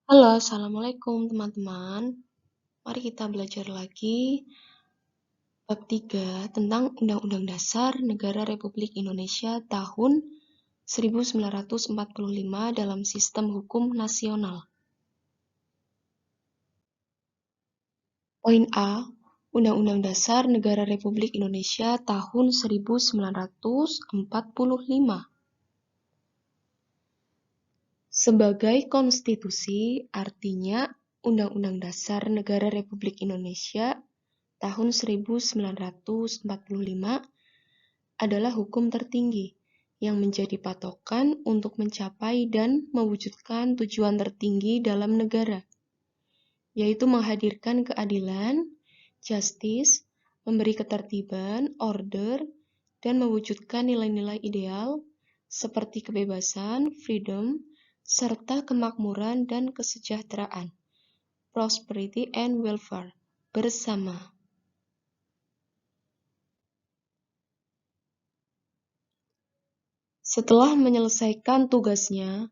Halo, Assalamualaikum teman-teman. Mari kita belajar lagi bab 3 tentang Undang-Undang Dasar Negara Republik Indonesia tahun 1945 dalam sistem hukum nasional. Poin A. Undang-Undang Dasar Negara Republik Indonesia tahun 1945. Sebagai konstitusi, artinya Undang-Undang Dasar Negara Republik Indonesia tahun 1945 adalah hukum tertinggi yang menjadi patokan untuk mencapai dan mewujudkan tujuan tertinggi dalam negara, yaitu menghadirkan keadilan, justice, memberi ketertiban, order, dan mewujudkan nilai-nilai ideal seperti kebebasan, freedom, serta kemakmuran dan kesejahteraan, prosperity and welfare, bersama. Setelah menyelesaikan tugasnya,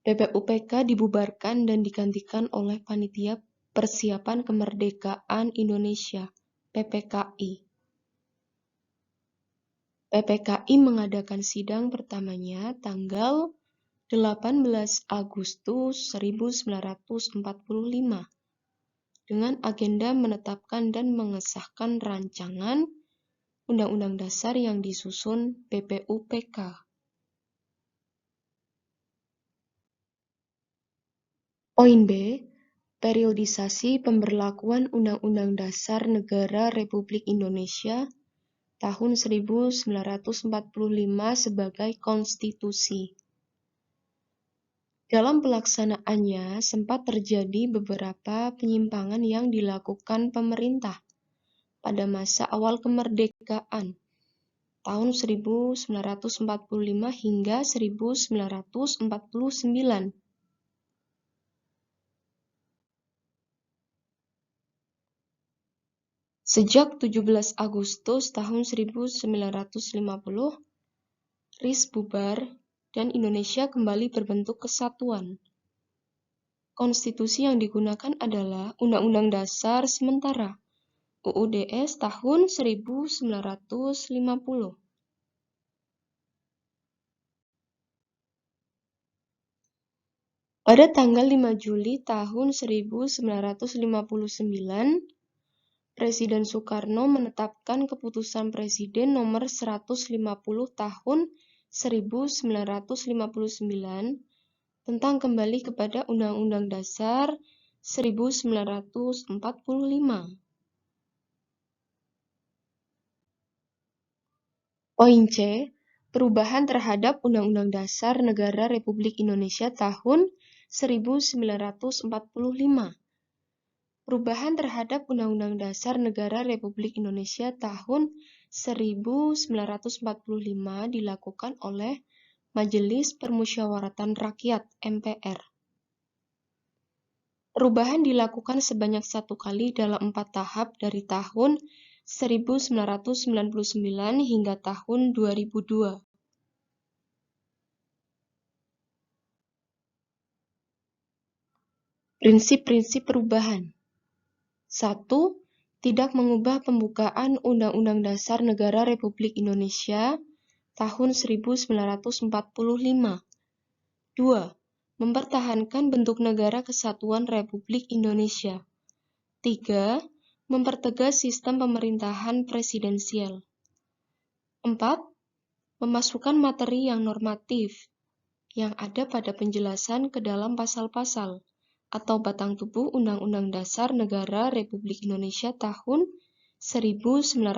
PPUPK dibubarkan dan digantikan oleh Panitia Persiapan Kemerdekaan Indonesia (PPKI). PPKI mengadakan sidang pertamanya tanggal 18 Agustus 1945 dengan agenda menetapkan dan mengesahkan rancangan Undang-Undang Dasar yang disusun PPUPK. Poin B. Periodisasi pemberlakuan Undang-Undang Dasar Negara Republik Indonesia tahun 1945 sebagai konstitusi. Dalam pelaksanaannya sempat terjadi beberapa penyimpangan yang dilakukan pemerintah pada masa awal kemerdekaan tahun 1945 hingga 1949. Sejak 17 Agustus tahun 1950, RIS bubar dan Indonesia kembali berbentuk kesatuan. Konstitusi yang digunakan adalah Undang-Undang Dasar Sementara UUDS tahun 1950. Pada tanggal 5 Juli tahun 1959, Presiden Soekarno menetapkan Keputusan Presiden Nomor 150 Tahun 1959 tentang kembali kepada Undang-Undang Dasar 1945. Poin C. Perubahan terhadap Undang-Undang Dasar Negara Republik Indonesia tahun 1945. Perubahan terhadap Undang-Undang Dasar Negara Republik Indonesia tahun 1945 dilakukan oleh Majelis Permusyawaratan Rakyat (MPR). Perubahan dilakukan sebanyak 1 kali dalam 4 tahap dari tahun 1999 hingga tahun 2002. Prinsip-prinsip perubahan. 1. Tidak mengubah pembukaan Undang-Undang Dasar Negara Republik Indonesia tahun 1945. 2. Mempertahankan bentuk negara kesatuan Republik Indonesia. 3. Mempertegas sistem pemerintahan presidensial. 4. Memasukkan materi yang normatif yang ada pada penjelasan ke dalam pasal-pasal atau batang tubuh Undang-Undang Dasar Negara Republik Indonesia tahun 1945.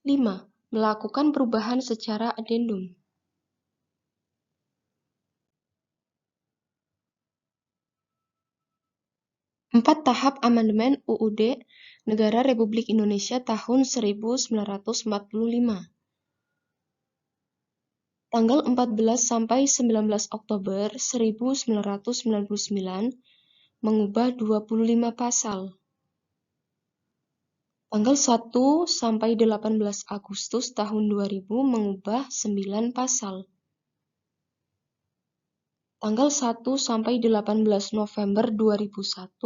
5. Melakukan perubahan secara adendum. Empat tahap amandemen UUD Negara Republik Indonesia tahun 1945. Tanggal 14 sampai 19 Oktober 1999 mengubah 25 pasal. Tanggal 1 sampai 18 Agustus tahun 2000 mengubah 9 pasal. tanggal 1 sampai 18 November 2001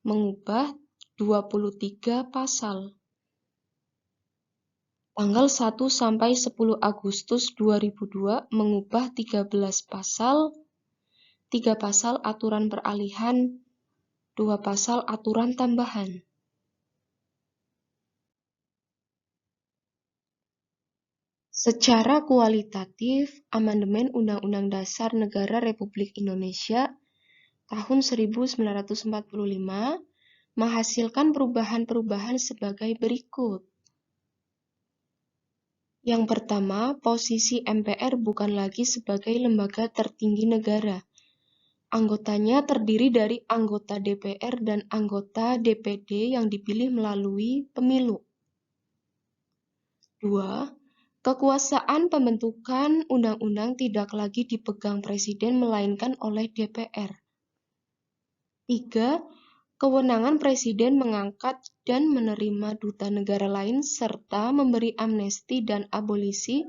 mengubah 23 pasal. Tanggal 1 sampai 10 Agustus 2002 mengubah 13 pasal, 3 pasal aturan peralihan, 2 pasal aturan tambahan. Secara kualitatif, Amandemen Undang-Undang Dasar Negara Republik Indonesia tahun 1945 menghasilkan perubahan-perubahan sebagai berikut. Yang pertama, posisi MPR bukan lagi sebagai lembaga tertinggi negara. Anggotanya terdiri dari anggota DPR dan anggota DPD yang dipilih melalui pemilu. 2. Kekuasaan pembentukan undang-undang tidak lagi dipegang Presiden melainkan oleh DPR. 3. Kewenangan Presiden mengangkat dan menerima duta negara lain serta memberi amnesti dan abolisi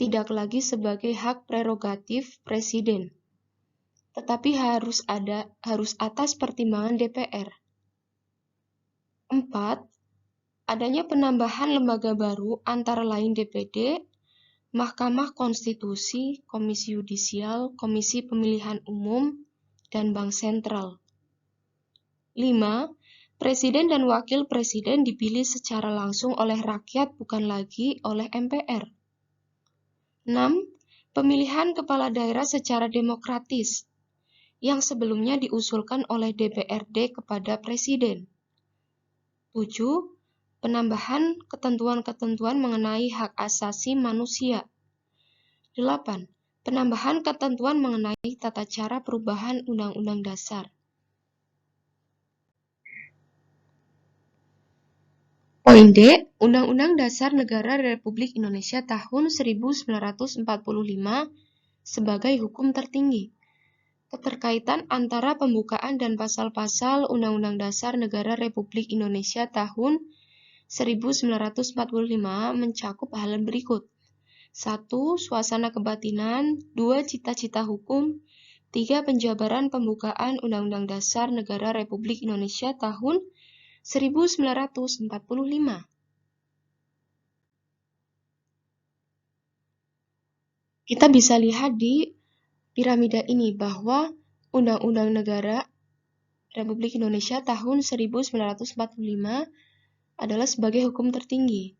tidak lagi sebagai hak prerogatif Presiden, tetapi harus atas pertimbangan DPR. 4. Adanya penambahan lembaga baru antara lain DPD, Mahkamah Konstitusi, Komisi Yudisial, Komisi Pemilihan Umum, dan Bank Sentral. 5. Presiden dan Wakil Presiden dipilih secara langsung oleh rakyat bukan lagi oleh MPR. 6. Pemilihan kepala daerah secara demokratis, yang sebelumnya diusulkan oleh DPRD kepada Presiden. 7. Penambahan ketentuan-ketentuan mengenai hak asasi manusia. 8. Penambahan ketentuan mengenai tata cara perubahan Undang-Undang Dasar. Poin D. Undang-Undang Dasar Negara Republik Indonesia tahun 1945 sebagai hukum tertinggi. Keterkaitan antara pembukaan dan pasal-pasal Undang-Undang Dasar Negara Republik Indonesia tahun 1945 mencakup hal berikut. 1. Suasana kebatinan. 2. Cita-cita hukum. 3. Penjabaran pembukaan Undang-Undang Dasar Negara Republik Indonesia tahun 1945. Kita bisa lihat di piramida ini bahwa Undang-Undang Negara Republik Indonesia tahun 1945 adalah sebagai hukum tertinggi.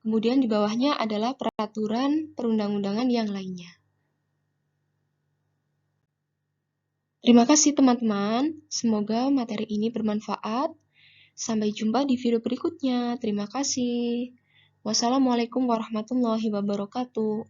Kemudian di bawahnya adalah peraturan perundang-undangan yang lainnya. Terima kasih teman-teman, semoga materi ini bermanfaat. Sampai jumpa di video berikutnya. Terima kasih. Wassalamualaikum warahmatullahi wabarakatuh.